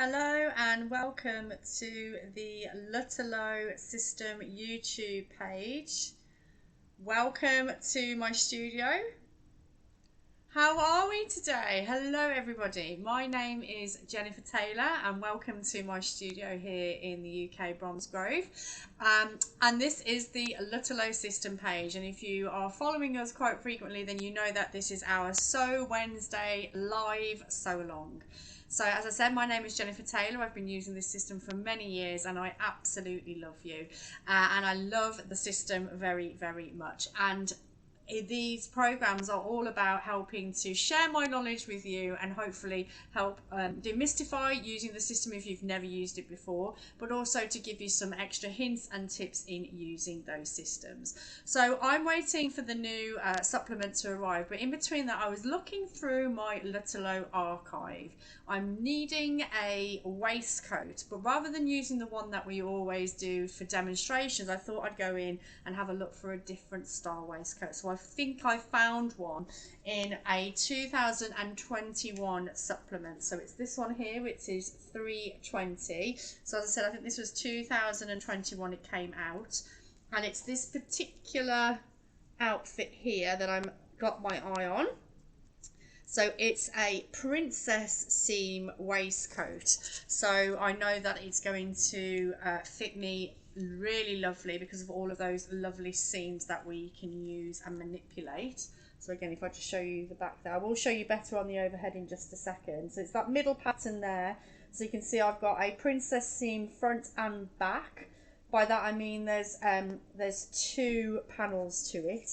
Hello and welcome to the Lutterloh System YouTube page. Welcome to my studio. How are we today? Hello everybody. My name is Jenniffer Taylor and welcome to my studio here in the UK Bromsgrove. And this is the Lutterloh System page, and if you are following us quite frequently then you know that this is our Sew Wednesday live sew along. So as I said, my name is Jenniffer Taylor. I've been using this system for many years and I absolutely love you. And I love the system very, very much. And these programs are all about helping to share my knowledge with you and hopefully help demystify using the system if you've never used it before, but also to give you some extra hints and tips in using those systems. So I'm waiting for the new supplement to arrive, but in between that I was looking through my Lutterloh archive. I'm needing a waistcoat, but rather than using the one that we always do for demonstrations, I thought I'd go in and have a look for a different style waistcoat. So I think I found one in a 2021 supplement. So it's this one here, which is 320. So as I said, I think this was 2021 it came out. And it's this particular outfit here that I'm got my eye on. So it's a princess seam waistcoat. So I know that it's going to fit me really lovely because of all of those lovely seams that we can use and manipulate. So again, if I just show you the back there, I will show you better on the overhead in just a second. So it's that middle pattern there. So you can see I've got a princess seam front and back. By that I mean there's two panels to it.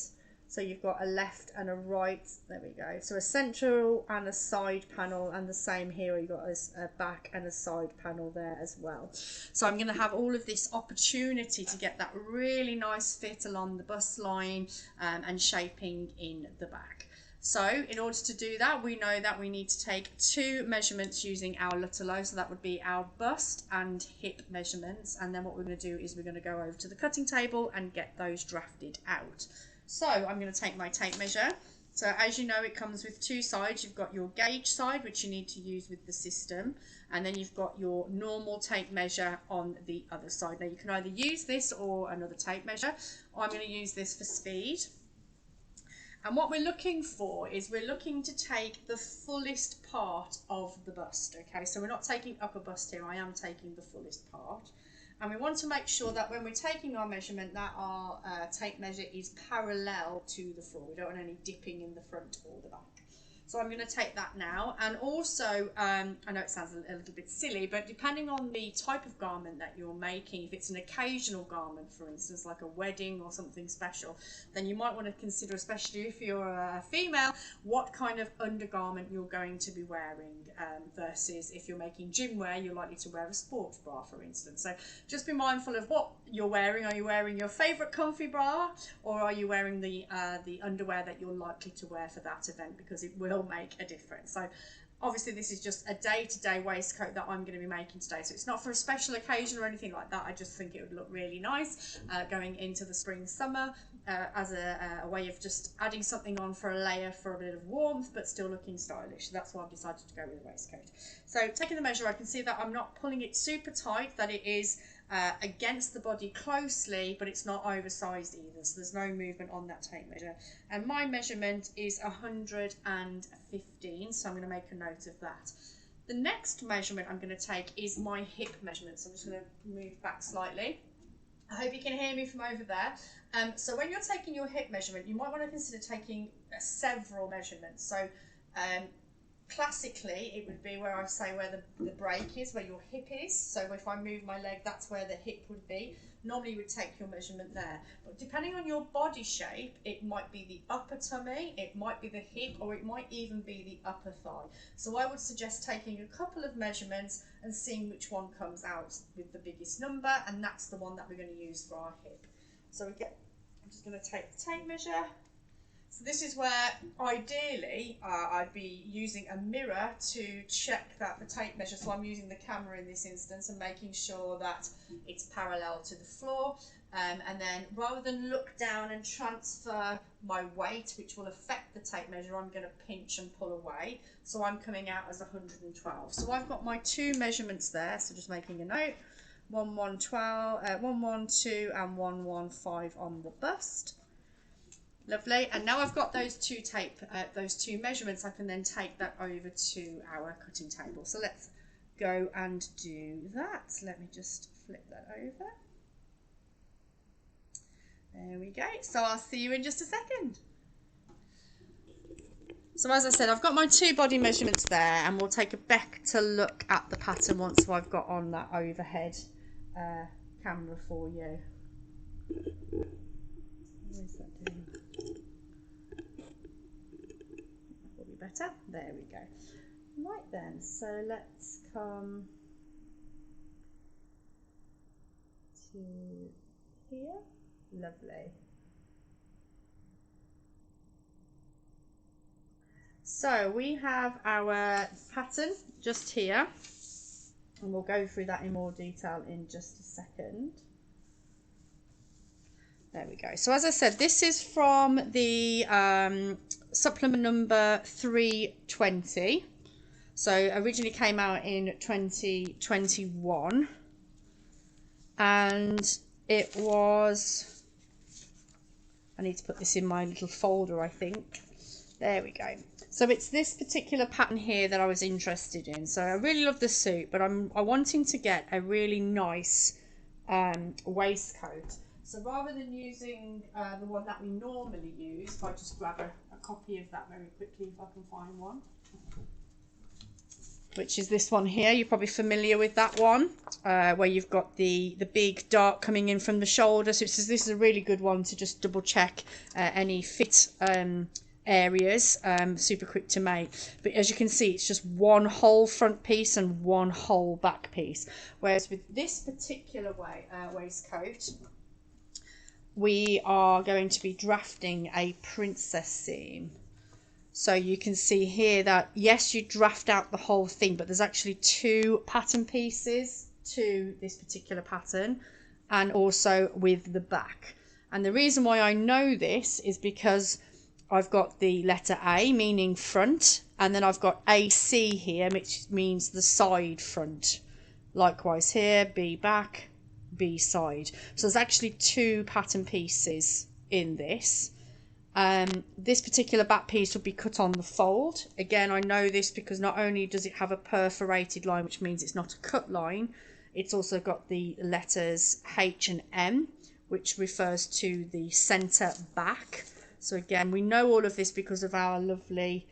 So you've got a left and a right, there we go. So a central and a side panel, and the same here, you've got a back and a side panel there as well. So I'm going to have all of this opportunity to get that really nice fit along the bust line and shaping in the back. So in order to do that, we know that we need to take two measurements using our Lutterloh. So that would be our bust and hip measurements. And then what we're going to do is we're going to go over to the cutting table and get those drafted out. So I'm going to take my tape measure. So as you know, it comes with two sides. You've got your gauge side, which you need to use with the system, and then you've got your normal tape measure on the other side. Now you can either use this or another tape measure. I'm going to use this for speed. And what we're looking for is we're looking to take the fullest part of the bust. Okay, so we're not taking upper bust here, I am taking the fullest part. And we want to make sure that when we're taking our measurement that our tape measure is parallel to the floor. We don't want any dipping in the front or the back. So I'm going to take that now, and also I know it sounds a little bit silly, but depending on the type of garment that you're making, if it's an occasional garment, for instance, like a wedding or something special, then you might want to consider, especially if you're a female, what kind of undergarment you're going to be wearing versus if you're making gym wear, you're likely to wear a sports bra, for instance. So just be mindful of what you're wearing. Are you wearing your favourite comfy bra, or are you wearing the underwear that you're likely to wear for that event, because it will make a difference. So obviously this is just a day-to-day waistcoat that I'm going to be making today, so it's not for a special occasion or anything like that. I just think it would look really nice going into the spring summer as a way of just adding something on for a layer for a bit of warmth but still looking stylish. So that's why I've decided to go with a waistcoat. So taking the measure, I can see that I'm not pulling it super tight, that it is against the body closely, but it's not oversized either, so there's no movement on that tape measure. And my measurement is 115, so I'm going to make a note of that. The next measurement I'm going to take is my hip measurement, so I'm just going to move back slightly. I hope you can hear me from over there. So when you're taking your hip measurement, you might want to consider taking several measurements. So classically, it would be where I say where the break is, where your hip is. So if I move my leg, that's where the hip would be. Normally you would take your measurement there. But depending on your body shape, it might be the upper tummy, it might be the hip, or it might even be the upper thigh. So I would suggest taking a couple of measurements and seeing which one comes out with the biggest number, and that's the one that we're going to use for our hip. So I'm just going to take the tape measure. So this is where ideally I'd be using a mirror to check that the tape measure, so I'm using the camera in this instance and making sure that it's parallel to the floor. And then rather than look down and transfer my weight, which will affect the tape measure, I'm going to pinch and pull away. So I'm coming out as 112. So I've got my two measurements there. So just making a note, 112 and 115 on the bust. Lovely. And now I've got those two measurements, I can then take that over to our cutting table. So let's go and do that. Let me just flip that over. There we go. So I'll see you in just a second. So as I said, I've got my two body measurements there, and we'll take a better look at the pattern once I've got on that overhead camera for you. Where's that doing? That will be better. There we go. Right then, so let's come to here. Lovely. So we have our pattern just here, and we'll go through that in more detail in just a second. There we go. So as I said, this is from the supplement number 320. So originally came out in 2021, and it was, I need to put this in my little folder, I think. There we go. So it's this particular pattern here that I was interested in. So I really love the suit, but I'm wanting to get a really nice waistcoat. So rather than using the one that we normally use, if I just grab a copy of that very quickly, if I can find one, which is this one here. You're probably familiar with that one, where you've got the big dart coming in from the shoulder. So this is a really good one to just double check any fit areas, super quick to make. But as you can see, it's just one whole front piece and one whole back piece. Whereas with this particular waistcoat, we are going to be drafting a princess seam. So you can see here that, yes, you draft out the whole thing, but there's actually two pattern pieces to this particular pattern, and also with the back. And the reason why I know this is because I've got the letter A, meaning front, and then I've got AC here, which means the side front. Likewise here, B back, B side. So there's actually two pattern pieces in this. This particular back piece will be cut on the fold. Again, I know this because not only does it have a perforated line, which means it's not a cut line, it's also got the letters H and M, which refers to the centre back. So again, we know all of this because of our lovely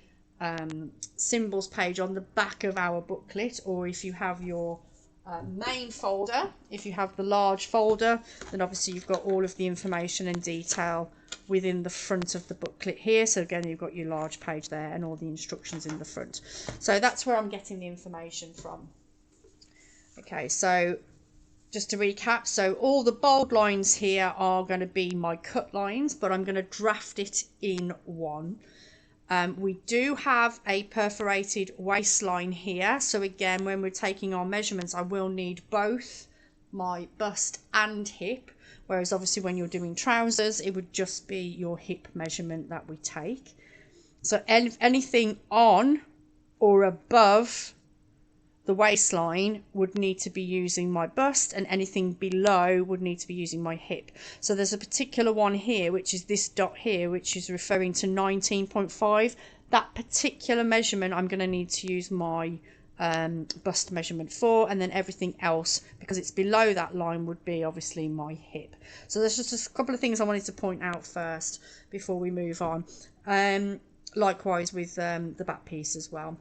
symbols page on the back of our booklet, or if you have your main folder, if you have the large folder, then obviously you've got all of the information and detail within the front of the booklet here. So again, you've got your large page there and all the instructions in the front. So that's where I'm getting the information from. Okay, so just to recap, so all the bold lines here are going to be my cut lines, but I'm going to draft it in one. We do have a perforated waistline here, so again, when we're taking our measurements, I will need both my bust and hip, whereas obviously when you're doing trousers, it would just be your hip measurement that we take. So anything on or above the waistline would need to be using my bust, and anything below would need to be using my hip. So there's a particular one here, which is this dot here, which is referring to 19.5. That particular measurement I'm going to need to use my bust measurement for, and then everything else, because it's below that line, would be obviously my hip. So there's just a couple of things I wanted to point out first before we move on. Likewise with the back piece as well.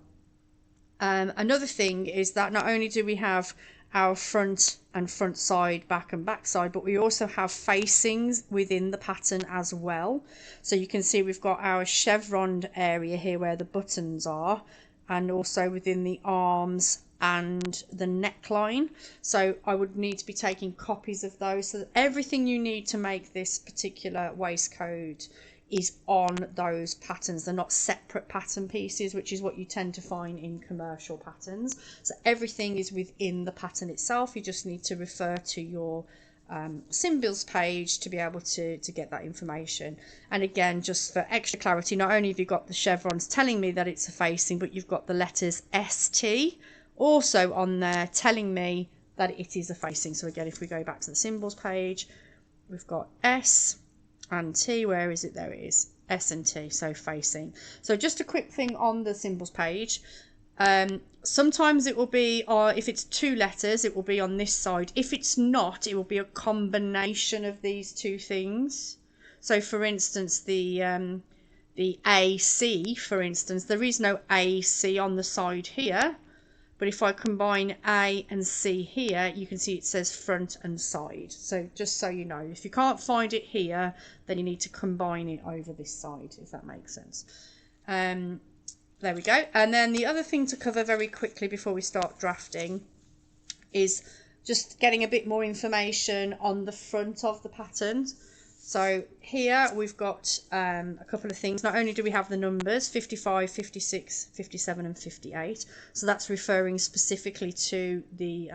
Another thing is that not only do we have our front and front side, back and back side, but we also have facings within the pattern as well. So you can see we've got our chevron area here where the buttons are, and also within the arms and the neckline. So I would need to be taking copies of those. So that everything you need to make this particular waistcoat is on those patterns. They're not separate pattern pieces, which is what you tend to find in commercial patterns. So everything is within the pattern itself. You just need to refer to your symbols page to be able to get that information. And again, just for extra clarity, not only have you got the chevrons telling me that it's a facing, but you've got the letters ST also on there telling me that it is a facing. So again, if we go back to the symbols page, we've got S and T. Where is it? There it is, S and T, so facing. So just a quick thing on the symbols page. Sometimes it will be, if it's two letters, it will be on this side. If it's not, it will be a combination of these two things. So for instance, the AC, for instance, there is no AC on the side here, but if I combine A and C here, you can see it says front and side. So just so you know, if you can't find it here, then you need to combine it over this side, if that makes sense. There we go. And then the other thing to cover very quickly before we start drafting is just getting a bit more information on the front of the pattern. So here we've got a couple of things. Not only do we have the numbers 55, 56, 57 and 58. So that's referring specifically to the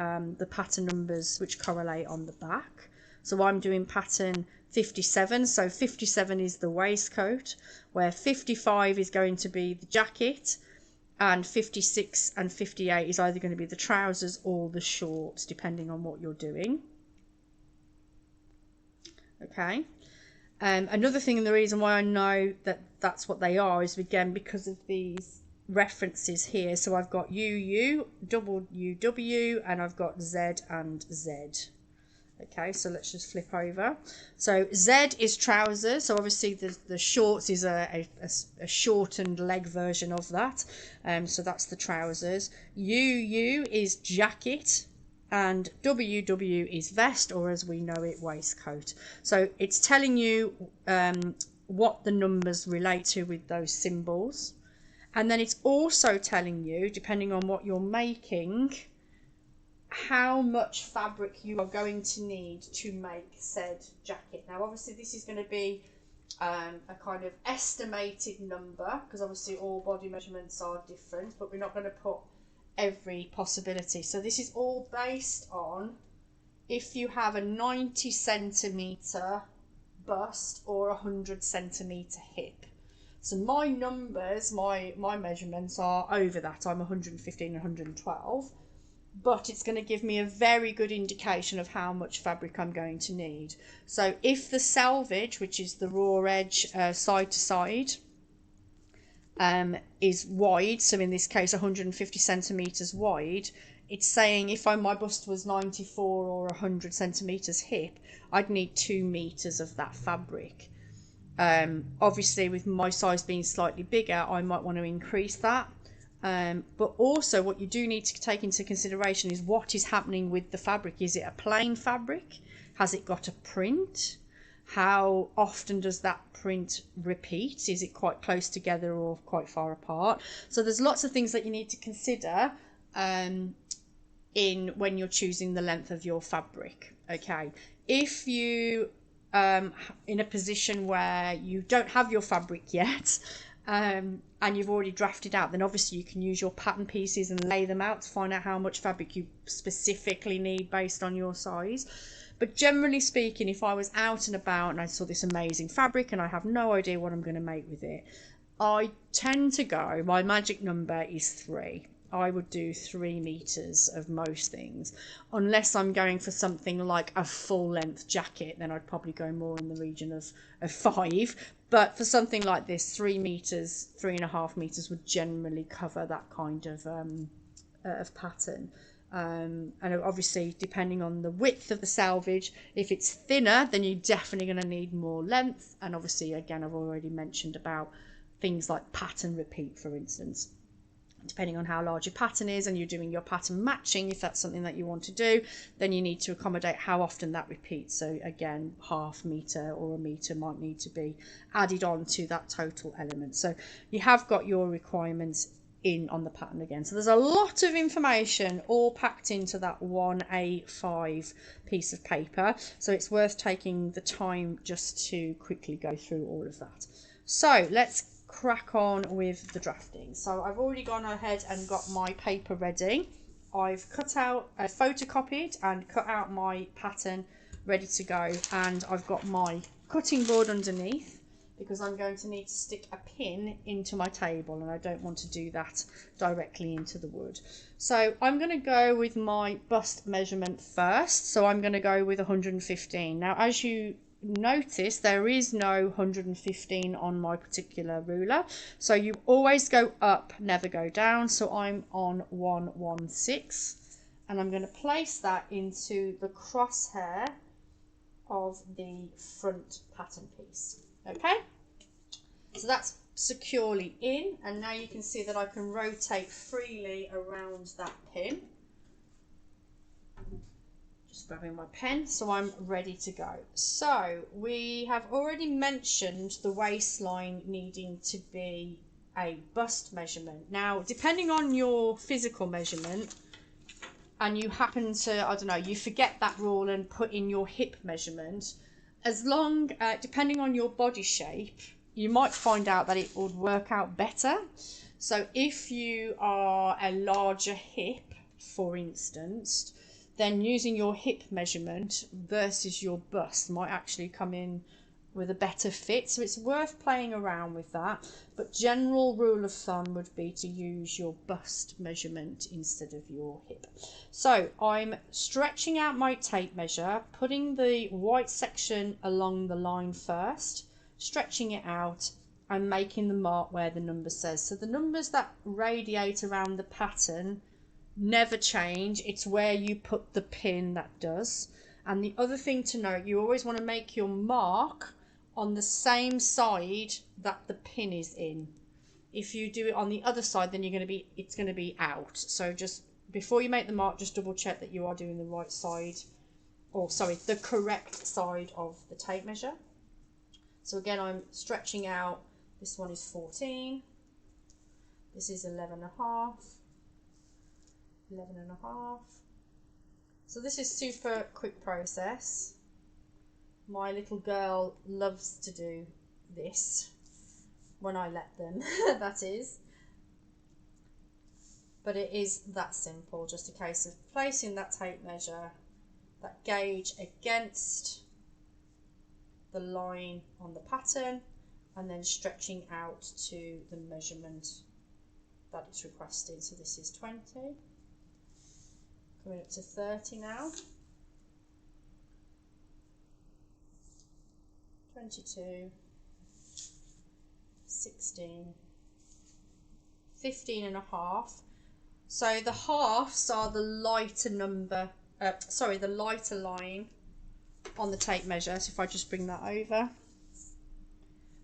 pattern numbers which correlate on the back. So I'm doing pattern 57, so 57 is the waistcoat, where 55 is going to be the jacket, and 56 and 58 is either going to be the trousers or the shorts, depending on what you're doing. Okay. Another thing, and the reason why I know that that's what they are is again because of these references here. So I've got UU, WW, and I've got Z and Z. Okay, so let's just flip over. So Z is trousers. So obviously the shorts is a shortened leg version of that. So that's the trousers. UU is jacket. And WW is vest, or as we know it, waistcoat. So it's telling you what the numbers relate to with those symbols. And then it's also telling you, depending on what you're making, how much fabric you are going to need to make said jacket. Now obviously this is going to be a kind of estimated number, because obviously all body measurements are different, but we're not going to put every possibility. So this is all based on if you have a 90 centimetre bust or a 100 centimetre hip. So my numbers, my measurements are over that. I'm 115 and 112. But it's going to give me a very good indication of how much fabric I'm going to need. So if the selvage, which is the raw edge side to side, is wide, so in this case 150 centimeters wide, it's saying if my bust was 94 or 100 centimeters hip, I'd need 2 meters of that fabric. Obviously with my size being slightly bigger, I might want to increase that. But also what you do need to take into consideration is what is happening with the fabric. Is it a plain fabric? Has it got a print? How often does that print repeat? Is it quite close together or quite far apart? So there's lots of things that you need to consider in when you're choosing the length of your fabric. Okay, if you in a position where you don't have your fabric yet, and you've already drafted out, then obviously you can use your pattern pieces and lay them out to find out how much fabric you specifically need based on your size. But generally speaking, if I was out and about and I saw this amazing fabric and I have no idea what I'm going to make with it, I tend to go, my magic number is 3. I would do 3 meters of most things. Unless I'm going for something like a full length jacket, then I'd probably go more in the region of 5. But for something like this, 3 meters, 3.5 meters would generally cover that kind of pattern. And obviously depending on the width of the selvage, if it's thinner, then you're definitely going to need more length. And obviously, again, I've already mentioned about things like pattern repeat, for instance. Depending on how large your pattern is and you're doing your pattern matching, if that's something that you want to do, then you need to accommodate how often that repeats. So again, 0.5 meter or 1 meter might need to be added on to that total element. So you have got your requirements in on the pattern again. So there's a lot of information all packed into that 1A5 piece of paper. So it's worth taking the time just to quickly go through all of that. So let's crack on with the drafting. So I've already gone ahead and got my paper ready. I've cut out, photocopied and cut out my pattern ready to go. And I've got my cutting board underneath, because I'm going to need to stick a pin into my table, and I don't want to do that directly into the wood. So I'm going to go with my bust measurement first. So I'm going to go with 115. Now, as you notice, there is no 115 on my particular ruler. So you always go up, never go down. So I'm on 116, and I'm going to place that into the crosshair of the front pattern piece. Okay, so that's securely in, and now you can see that I can rotate freely around that pin. Just grabbing my pen, so I'm ready to go. So we have already mentioned the waistline needing to be a bust measurement. Now, depending on your physical measurement, and you happen to, I don't know, you forget that rule and put in your hip measurement, as long, depending on your body shape, you might find out that it would work out better. So if you are a larger hip, for instance, then using your hip measurement versus your bust might actually come in with a better fit. So it's worth playing around with that. But general rule of thumb would be to use your bust measurement instead of your hip. So I'm stretching out my tape measure, putting the white section along the line first, stretching it out and making the mark where the number says. So the numbers that radiate around the pattern never change. It's where you put the pin that does. And the other thing to note, you always want to make your mark on the same side that the pin is in. If you do it on the other side, then it's going to be out. So just before you make the mark, just double check that you are doing the right side, or sorry, the correct side of the tape measure. So again, I'm stretching out. This one is 14. This is 11 and a half. 11 and a half. So this is super quick process. My little girl loves to do this when I let them, that is. But it is that simple, just a case of placing that tape measure, that gauge against the line on the pattern, and then stretching out to the measurement that it's requested. So this is 20, coming up to 30 now. 22, 16, 15 and a half. So the halves are the lighter number, the lighter line on the tape measure. So if I just bring that over.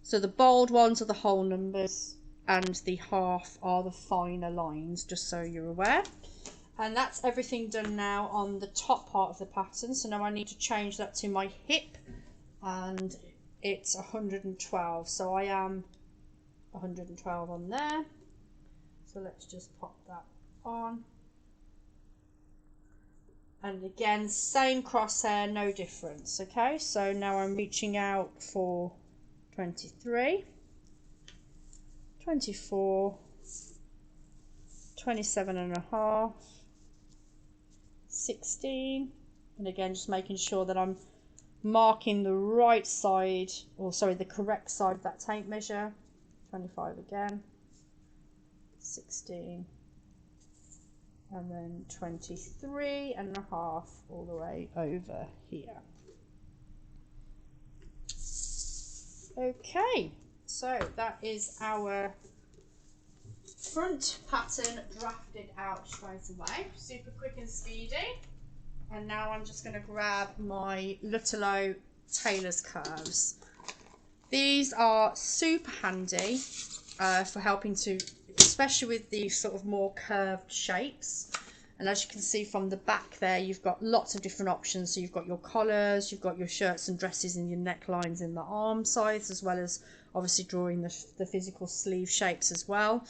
So the bold ones are the whole numbers and the half are the finer lines, just so you're aware. And that's everything done now on the top part of the pattern. So now I need to change that to my hip, and it's 112, so I am 112 on there. So let's just pop that on. And again, same crosshair, no difference. Okay, so now I'm reaching out for 23, 24, 27 and a half, 16, and again just making sure that I'm marking the right side, or sorry, the correct side of that tape measure. 25 again, 16, and then 23 and a half all the way over here. Okay, so that is our front pattern drafted out straight away, super quick and speedy. And now I'm just going to grab my Lutterloh Tailor's curves. These are super handy for helping to, especially with these sort of more curved shapes. And as you can see from the back there, you've got lots of different options. So you've got your collars, you've got your shirts and dresses and your necklines in the arm size, as well as obviously drawing the physical sleeve shapes as well.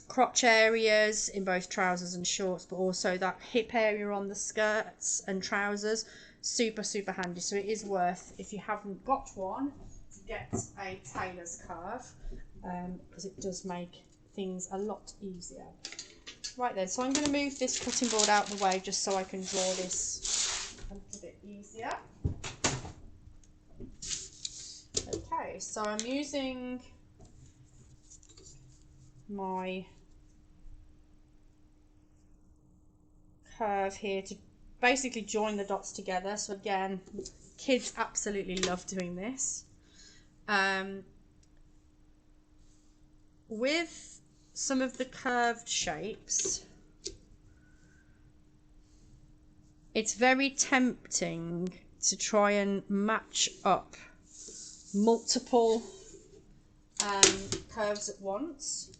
Crotch areas in both trousers and shorts, but also that hip area on the skirts and trousers. Super handy. So it is worth, if you haven't got one, to get a tailor's curve, because it does make things a lot easier. Right then, so I'm going to move this cutting board out of the way just so I can draw this a little bit easier. Okay, so I'm using my curve here to basically join the dots together. So again, kids absolutely love doing this. With some of the curved shapes, it's very tempting to try and match up multiple curves at once.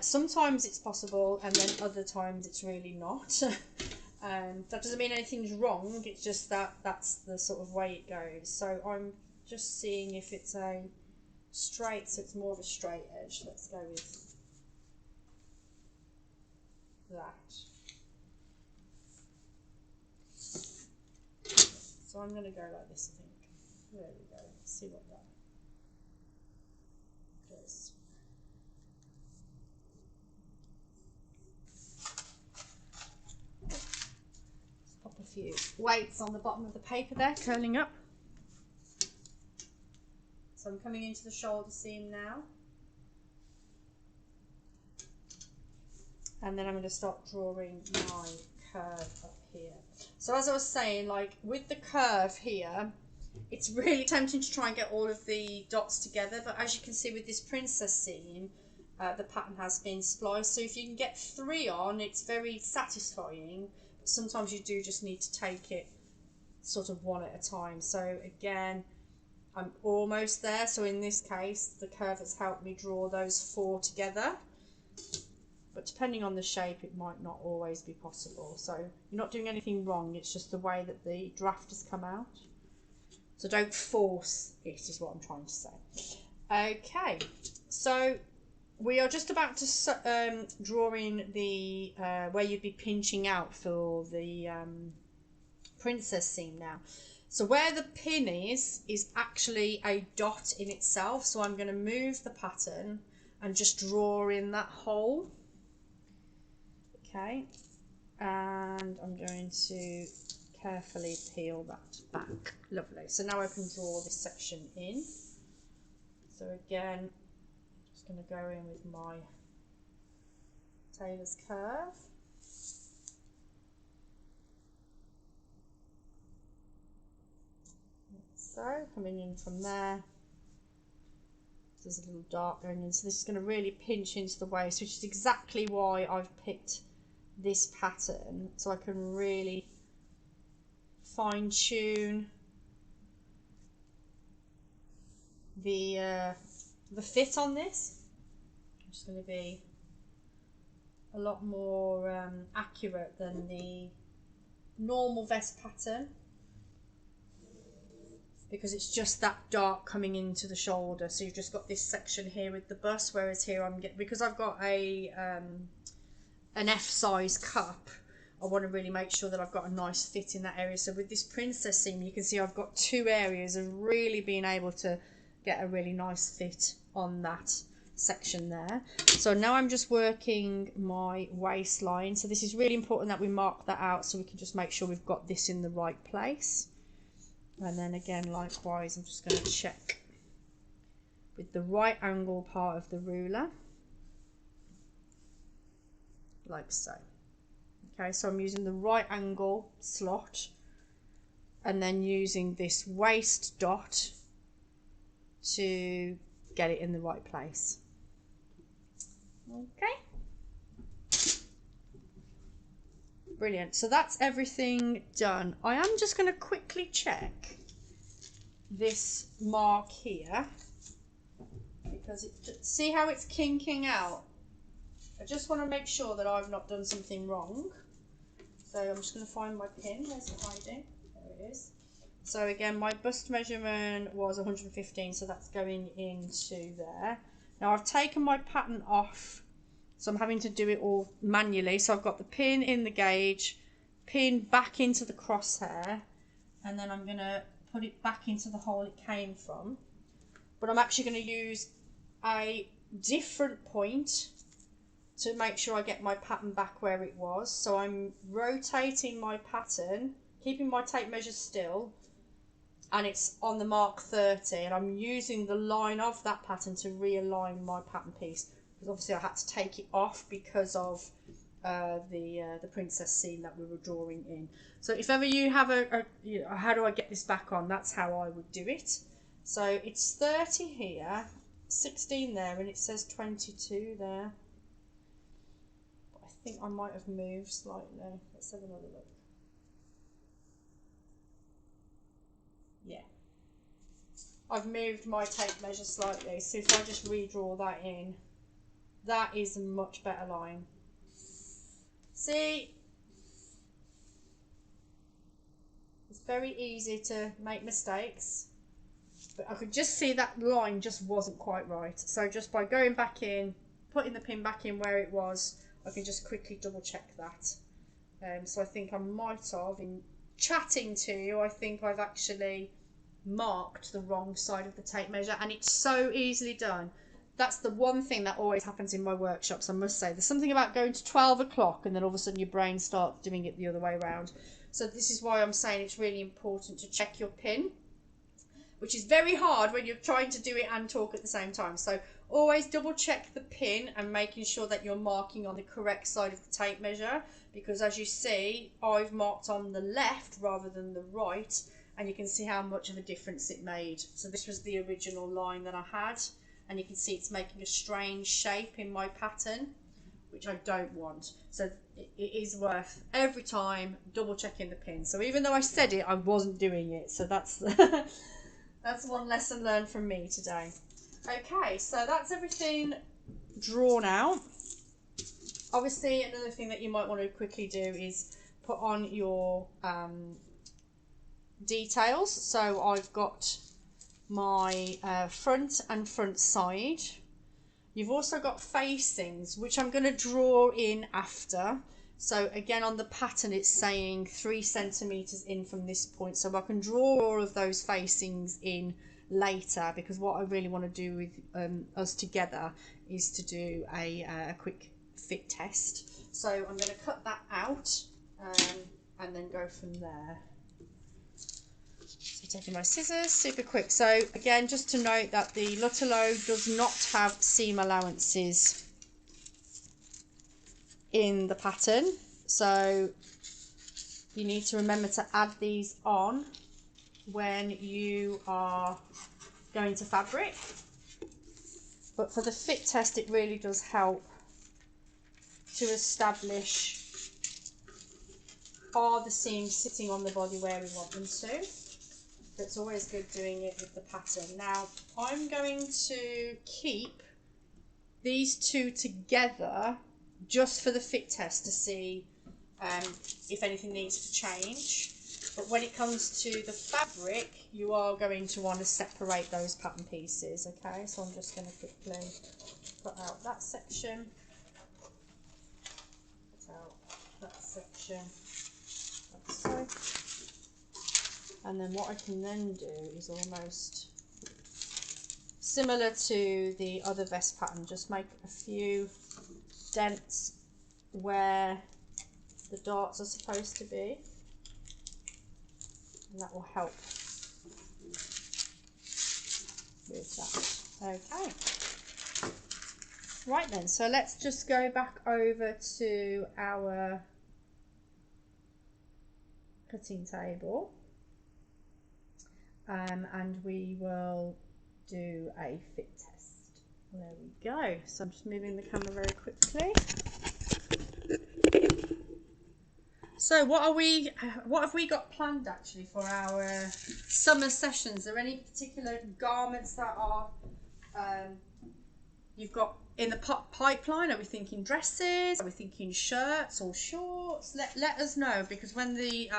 Sometimes it's possible, and then other times it's really not. That doesn't mean anything's wrong, it's just that that's the sort of way it goes. So I'm just seeing if it's a straight, so it's more of a straight edge. Let's go with that. So I'm going to go like this, I think. There we go. Let's see what that does. Pop a few weights on the bottom of the paper there, curling up. So I'm coming into the shoulder seam now. And then I'm going to start drawing my curve up here. So as I was saying, like with the curve here, it's really tempting to try and get all of the dots together. But as you can see with this princess seam, the pattern has been spliced. So if you can get 3 on, it's very satisfying. But sometimes you do just need to take it sort of one at a time. So again, I'm almost there. So in this case, the curve has helped me draw those 4 together. But depending on the shape, it might not always be possible. So you're not doing anything wrong. It's just the way that the draft has come out. So don't force it, is what I'm trying to say. Okay, so we are just about to draw in the where you'd be pinching out for the princess seam now. So where the pin is actually a dot in itself. So I'm going to move the pattern and just draw in that hole. Okay, and I'm going to carefully peel that back. Lovely. So now I can draw this section in. So again, I'm just going to go in with my Taylor's curve. So coming in from there, there's a little dark going in. So this is going to really pinch into the waist, which is exactly why I've picked this pattern, so I can really fine tune the fit on this. It's just going to be a lot more accurate than the normal vest pattern, because it's just that dark coming into the shoulder. So you've just got this section here with the bust, whereas here because I've got a an F size cup, I want to really make sure that I've got a nice fit in that area. So with this princess seam, you can see I've got 2 areas of really being able to get a really nice fit on that section there. So now I'm just working my waistline. So this is really important that we mark that out, so we can just make sure we've got this in the right place. And then again, likewise, I'm just going to check with the right angle part of the ruler, like so. Okay, so I'm using the right angle slot and then using this waist dot to get it in the right place. Okay. Brilliant. So that's everything done. I am just going to quickly check this mark here, because see how it's kinking out? I just want to make sure that I've not done something wrong. So I'm just going to find my pin. Where's it hiding? There it is. So again, my bust measurement was 115, so that's going into there. Now I've taken my pattern off, so I'm having to do it all manually. So I've got the pin in the gauge, pin back into the crosshair, and then I'm going to put it back into the hole it came from. But I'm actually going to use a different point to make sure I get my pattern back where it was. So I'm rotating my pattern keeping my tape measure still, and it's on the mark 30, and I'm using the line of that pattern to realign my pattern piece, because obviously I had to take it off because of the princess scene that we were drawing in. So if ever you have you know, how do I get this back on, that's how I would do it. So it's 30 here, 16 there, and it says 22 there. But I think I might have moved slightly. Let's have another look. Yeah, I've moved my tape measure slightly, so if I just redraw that in, that is a much better line. See, it's very easy to make mistakes, but I could just see that line just wasn't quite right. So just by going back in, putting the pin back in where it was, I can just quickly double check that. So I think I might have, in chatting to you, I think I've actually marked the wrong side of the tape measure, and it's so easily done. That's the one thing that always happens in my workshops, I must say. There's something about going to 12 o'clock and then all of a sudden your brain starts doing it the other way around. So this is why I'm saying it's really important to check your pin, which is very hard when you're trying to do it and talk at the same time. So always double check the pin and making sure that you're marking on the correct side of the tape measure, because as you see, I've marked on the left rather than the right, and you can see how much of a difference it made. So this was the original line that I had, and you can see it's making a strange shape in my pattern, which I don't want. So it is worth every time double checking the pin. So even though I said it, I wasn't doing it. So that's that's one lesson learned from me today. Okay, so that's everything drawn out. Obviously, another thing that you might want to quickly do is put on your details. So I've got my front and front side. You've also got facings, which I'm going to draw in after. So again, on the pattern it's saying 3 centimeters in from this point, so I can draw all of those facings in later, because what I really want to do with us together is to do a quick fit test. So I'm going to cut that out and then go from there. Taking my scissors, super quick. So again, just to note that the Lutterloh does not have seam allowances in the pattern, so you need to remember to add these on when you are going to fabric. But for the fit test, it really does help to establish, are the seams sitting on the body where we want them to. It's always good doing it with the pattern. Now I'm going to keep these two together just for the fit test to see if anything needs to change. But when it comes to the fabric, you are going to want to separate those pattern pieces. Okay, so I'm just going to quickly cut out that section, cut out that section, like so. And then what I can then do is almost similar to the other vest pattern, just make a few dents where the darts are supposed to be, and that will help with that. Okay, right then, so let's just go back over to our cutting table. And we will do a fit test. There we go. So I'm just moving the camera very quickly. So what have we got planned actually for our summer sessions? Are there any particular garments that are you've got in the pipeline? Are we thinking dresses? Are we thinking shirts or shorts? Let us know, because when the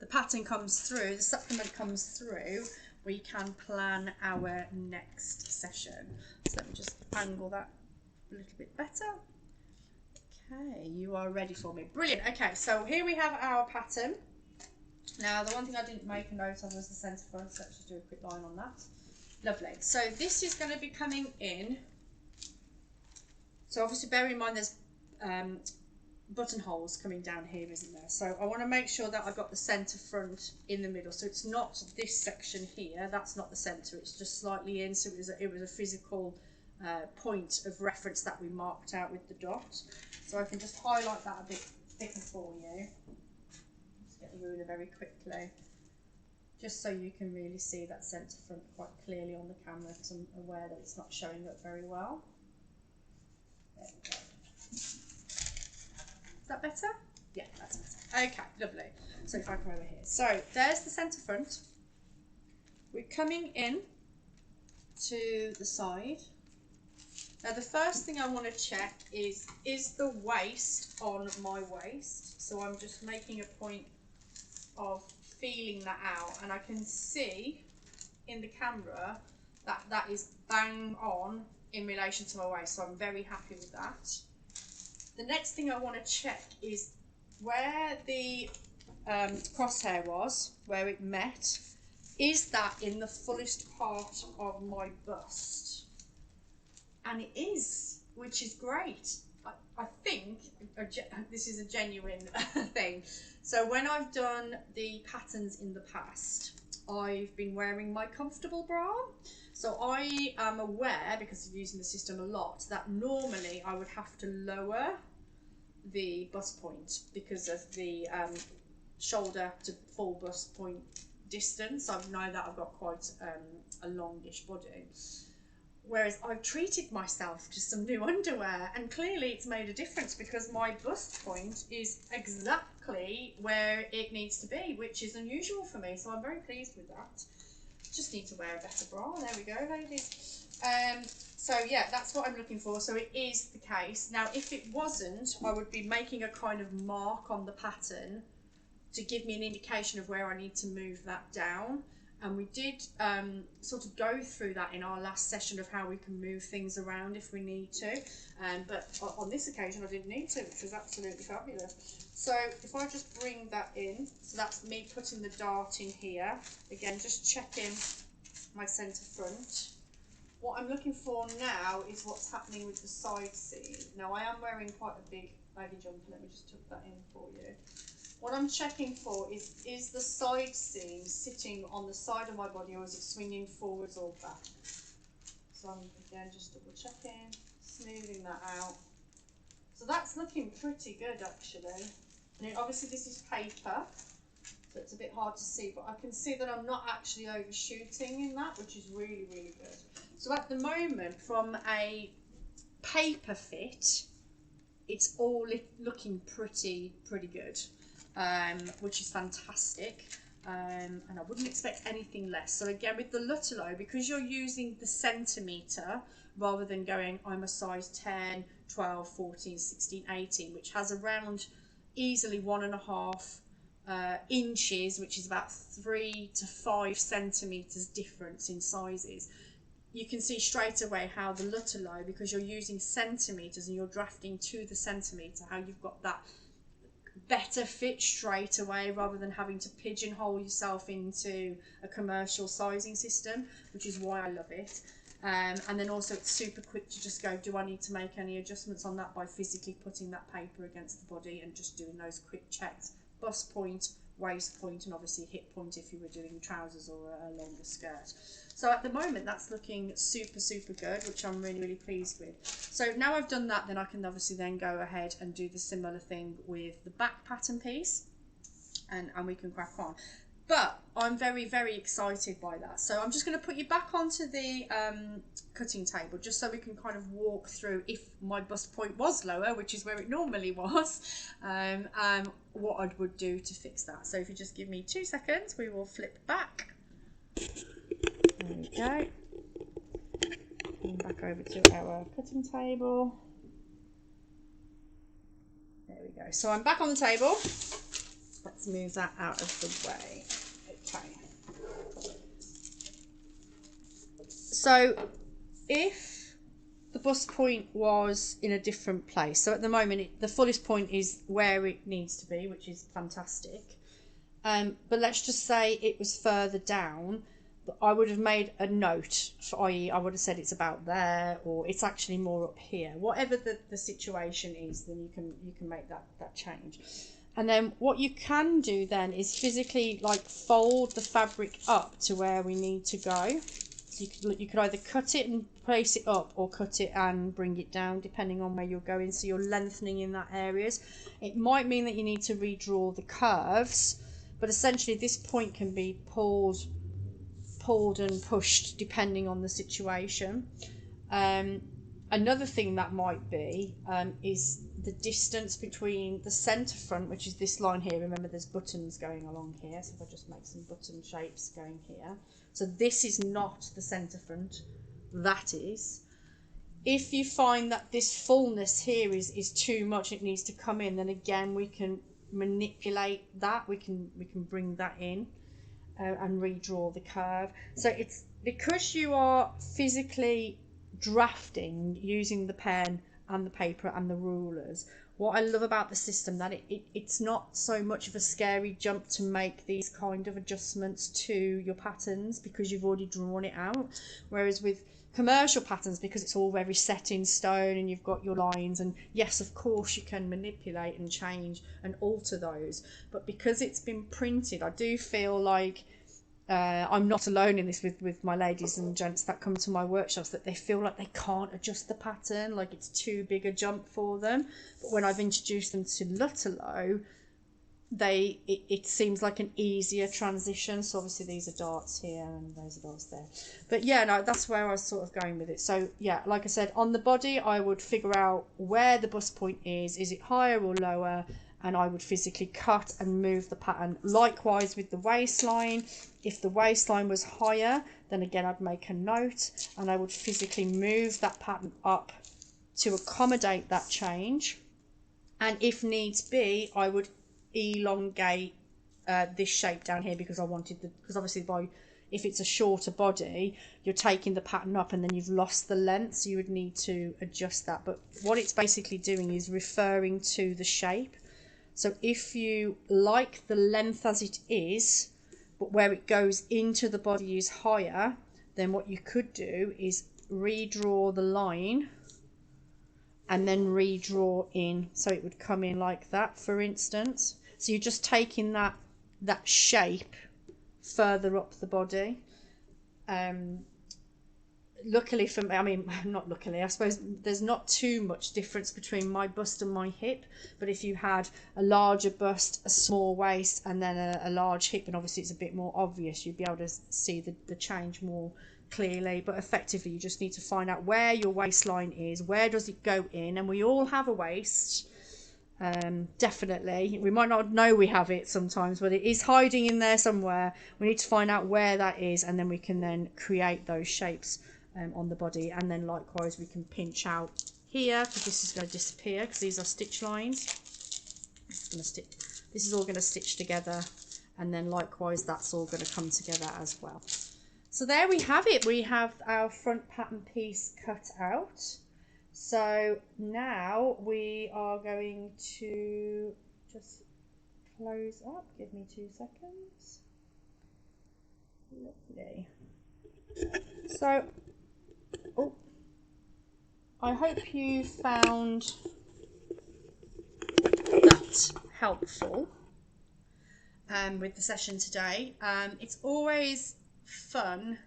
pattern comes through, the supplement comes through, we can plan our next session. So let me just angle that a little bit better. Okay, you are ready for me. Brilliant. Okay, so here we have our pattern. Now, the one thing I didn't make a note of was the centre front, so let's just do a quick line on that. Lovely. So this is going to be coming in. So obviously bear in mind there's buttonholes coming down here, isn't there? So I want to make sure that I've got the centre front in the middle. So it's not this section here, that's not the centre, it's just slightly in. So it was a physical point of reference that we marked out with the dot. So I can just highlight that a bit thicker for you. Just get the ruler very quickly, just so you can really see that centre front quite clearly on the camera, because I'm aware that it's not showing up very well. There we go. Is that better? Yeah, that's better. Okay, lovely. So if I come over here. So there's the centre front. We're coming in to the side. Now the first thing I want to check is the waist on my waist? So I'm just making a point of feeling that out, and I can see in the camera that that is bang on in relation to my waist, so I'm very happy with that. The next thing I want to check is where the crosshair was, where it met, is that in the fullest part of my bust? And it is, which is great. I think this is a genuine thing. So when I've done the patterns in the past, I've been wearing my comfortable bra. So I am aware, because of using the system a lot, that normally I would have to lower the bust point because of the shoulder to full bust point distance. I know that I've got quite a longish body. Whereas I've treated myself to some new underwear, and clearly it's made a difference, because my bust point is exactly where it needs to be, which is unusual for me. So I'm very pleased with that. Just need to wear a better bra. There we go, ladies. So yeah, that's what I'm looking for. So it is the case. Now, if it wasn't, I would be making a kind of mark on the pattern to give me an indication of where I need to move that down. And we did sort of go through that in our last session of how we can move things around if we need to. But on this occasion, I didn't need to, which was absolutely fabulous. So if I just bring that in, so that's me putting the dart in here. Again, just checking my centre front. What I'm looking for now is what's happening with the side seam. Now I am wearing quite a big baggy jumper. Let me just tuck that in for you. What I'm checking for is the side seam sitting on the side of my body, or is it swinging forwards or back? So I'm again just double checking, smoothing that out. So that's looking pretty good actually. And obviously this is paper, so it's a bit hard to see, but I can see that I'm not actually overshooting in that, which is really, really good. So at the moment, from a paper fit, it's all looking pretty good. Which is fantastic, and I wouldn't expect anything less. So again, with the Lutterloh, because you're using the centimetre rather than going, I'm a size 10, 12, 14, 16, 18, which has around easily 1.5 inches, which is about 3 to 5 centimetres difference in sizes. You can see straight away how the Lutterloh, because you're using centimetres and you're drafting to the centimetre, how you've got that better fit straight away, rather than having to pigeonhole yourself into a commercial sizing system, which is why I love it. And then also it's super quick to just go, do I need to make any adjustments on that, by physically putting that paper against the body and just doing those quick checks. Bust point, waist point, and obviously hip point if you were doing trousers or a longer skirt. So at the moment that's looking super good, which I'm really pleased with. So now I've done that, then I can obviously then go ahead and do the similar thing with the back pattern piece, and we can crack on. But I'm very excited by that. So I'm just going to put you back onto the cutting table, just so we can kind of walk through, if my bust point was lower, which is where it normally was, what I would do to fix that. So if you just give me 2 seconds, we will flip back. There we go. And back over to our cutting table. There we go. So I'm back on the table. Let's move that out of the way. Okay. So if the bust point was in a different place, so at the moment the fullest point is where it needs to be, which is fantastic. But let's just say it was further down. I would have made a note, i.e. I would have said it's about there, or it's actually more up here. Whatever the situation is, then you can make that change. And then what you can do then is physically like fold the fabric up to where we need to go. So you could either cut it and place it up, or cut it and bring it down, depending on where you're going. So you're lengthening in that areas. It might mean that you need to redraw the curves, but essentially this point can be pulled and pushed depending on the situation. Another thing that might be is the distance between the centre front, which is this line here. Remember, there's buttons going along here, so if I just make some button shapes going here. So this is not the centre front, that is. If you find that this fullness here is too much, it needs to come in, then again we can manipulate that, we can bring that in and redraw the curve. So it's because you are physically drafting using the pen and the paper and the rulers. What I love about the system, that it's not so much of a scary jump to make these kind of adjustments to your patterns, because you've already drawn it out. Whereas with commercial patterns, because it's all very set in stone and you've got your lines, and yes, of course you can manipulate and change and alter those, but because it's been printed, I do feel like I'm not alone in this with my ladies and gents that come to my workshops, that they feel like they can't adjust the pattern, like it's too big a jump for them. But when I've introduced them to Lutterloh, it seems like an easier transition. So obviously these are darts here and those are darts there. But yeah, no, that's where I was sort of going with it. So yeah, like I said, on the body, I would figure out where the bust point is it higher or lower? And I would physically cut and move the pattern. Likewise with the waistline, if the waistline was higher, then again I'd make a note and I would physically move that pattern up to accommodate that change. And if needs be, I would elongate this shape down here, because I wanted because obviously if it's a shorter body, you're taking the pattern up and then you've lost the length, so you would need to adjust that. But what it's basically doing is referring to the shape. So if you like the length as it is, but where it goes into the body is higher, then what you could do is redraw the line and then redraw in, so it would come in like that, for instance. So you're just taking that shape further up the body. Luckily for me, I mean, not luckily, I suppose there's not too much difference between my bust and my hip. But if you had a larger bust, a small waist, and then a large hip, and obviously it's a bit more obvious, you'd be able to see the change more clearly. But effectively, you just need to find out where your waistline is, where does it go in, and we all have a waist. Definitely, we might not know we have it sometimes, but it is hiding in there somewhere. We need to find out where that is, and then we can then create those shapes on the body. And then likewise we can pinch out here, because this is going to disappear because these are stitch lines. This is all going to stitch together, and then likewise that's all going to come together as well. So there we have it. We have our front pattern piece cut out. So now we are going to just close up. Give me 2 seconds. Lovely. So, I hope you found that helpful with the session today. It's always fun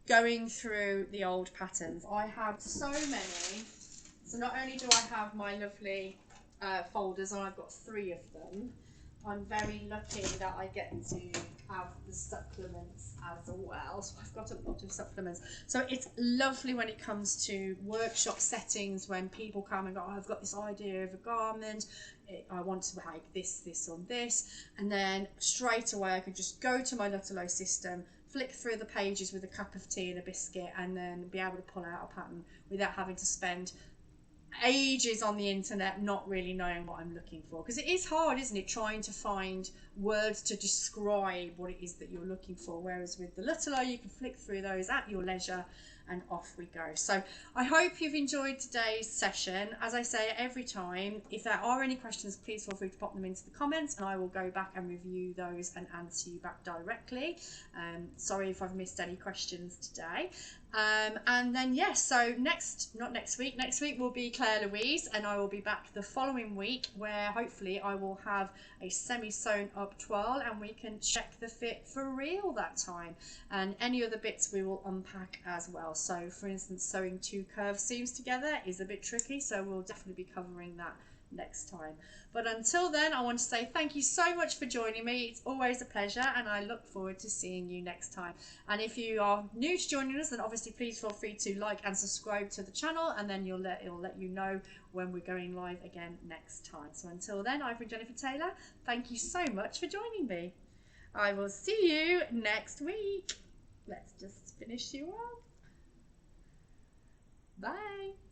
going through the old patterns. I have so many. So not only do I have my lovely folders, and I've got 3 of them, I'm very lucky that I get to have the supplements as well. So I've got a lot of supplements. So it's lovely when it comes to workshop settings, when people come and go, oh, I've got this idea of a garment, I want to make this on this, and then straight away I could just go to my Lutterloh system, flick through the pages with a cup of tea and a biscuit, and then be able to pull out a pattern without having to spend ages on the internet not really knowing what I'm looking for. Because it is hard, isn't it, trying to find words to describe what it is that you're looking for. Whereas with the Lutterloh, you can flick through those at your leisure and off we go. So I hope you've enjoyed today's session. As I say every time, if there are any questions, please feel free to pop them into the comments and I will go back and review those and answer you back directly. Sorry if I've missed any questions today. And then yes, so next week will be Claire Louise, and I will be back the following week where hopefully I will have a semi-sewn up toile and we can check the fit for real that time, and any other bits we will unpack as well. So for instance, sewing 2 curved seams together is a bit tricky, so we'll definitely be covering that next time. But until then, I want to say thank you so much for joining me. It's always a pleasure and I look forward to seeing you next time. And if you are new to joining us, then obviously please feel free to like and subscribe to the channel, and then it'll let you know when we're going live again next time. So until then, I've been Jenniffer Taylor. Thank you so much for joining me. I will see you next week. Let's just finish you off. Bye.